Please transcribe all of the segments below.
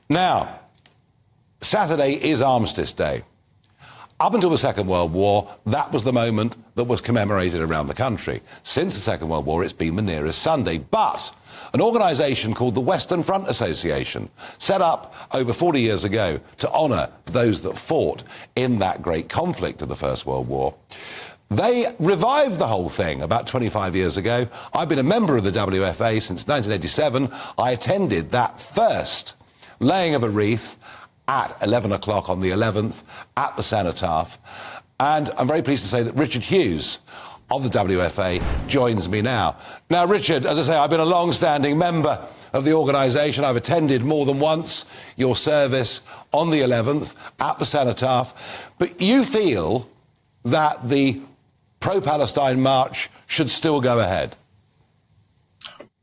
Now, Saturday is Armistice Day. Up until the Second World War, that was the moment that was commemorated around the country. Since the Second World War, it's been the nearest Sunday. But an organisation called the Western Front Association, set up over 40 years ago to honour those that fought in that great conflict of the First World War, they revived the whole thing about 25 years ago. I've been a member of the WFA since 1987. I attended that first laying of a wreath at 11 o'clock on the 11th at the Cenotaph. And I'm very pleased to say that Richard Hughes of the WFA joins me now. Now, Richard, as I say, I've been a long-standing member of the organisation. I've attended more than once your service on the 11th at the Cenotaph. But you feel that the pro-Palestine march should still go ahead?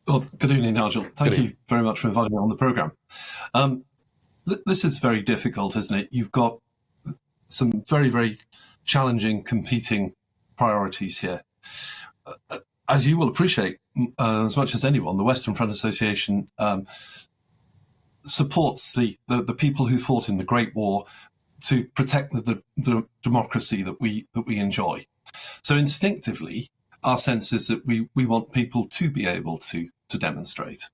Well, good evening, Nigel. Thank you very much for inviting me on the programme. This is very difficult, isn't it? You've got some very, very challenging competing priorities here. As you will appreciate, as much as anyone, the Western Front Association supports the people who fought in the Great War to protect the democracy that we enjoy. So instinctively, our sense is that we want people to be able to demonstrate.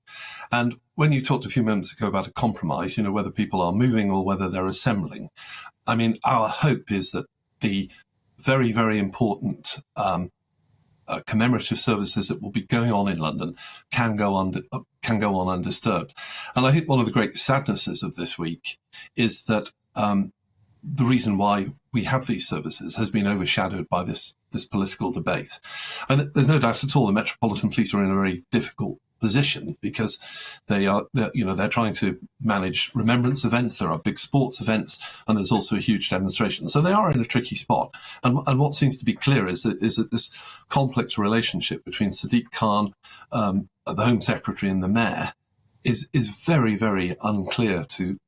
And when you talked a few moments ago about a compromise, you know, whether people are moving or whether they're assembling, I mean, our hope is that the very, very important commemorative services that will be going on in London can go on undisturbed. And I think one of the great sadnesses of this week is that the reason why we have these services has been overshadowed by this political debate. And there's no doubt at all the Metropolitan Police are in a very difficult position because they're trying to manage remembrance events. There are big sports events, and there's also a huge demonstration. So they are in a tricky spot. And what seems to be clear is that this complex relationship between Sadiq Khan, the Home Secretary, and the Mayor is very, very unclear to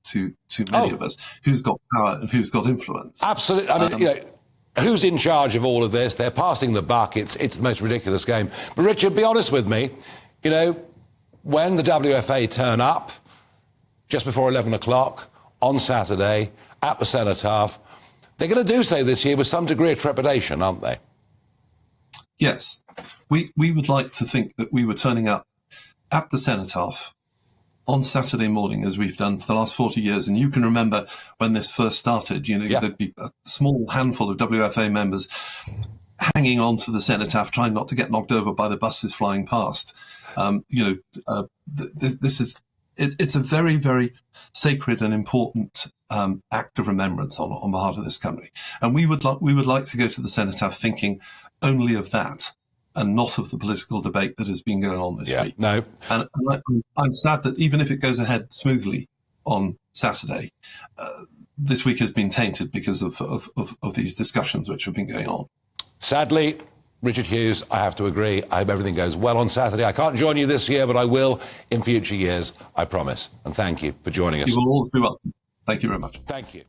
many of us. Who's got power and who's got influence? Absolutely. I mean, who's in charge of all of this? They're passing the buck. It's the most ridiculous game. But Richard, be honest with me. You know, when the WFA turn up just before 11 o'clock on Saturday at the Cenotaph, they're going to do so this year with some degree of trepidation, aren't they? Yes. We would like to think that we were turning up at the Cenotaph on Saturday morning, as we've done for the last 40 years. And you can remember when this first started, there'd be a small handful of WFA members hanging on to the Cenotaph, trying not to get knocked over by the buses flying past. It's a very, very sacred and important act of remembrance on behalf of this country. And we would like to go to the Cenotaph thinking only of that and not of the political debate that has been going on this week. No. And I'm sad that even if it goes ahead smoothly on Saturday, this week has been tainted because of these discussions which have been going on. Sadly, Richard Hughes, I have to agree. I hope everything goes well on Saturday. I can't join you this year, but I will in future years, I promise. And thank you for joining us. You will all be welcome. Thank you very much. Thank you.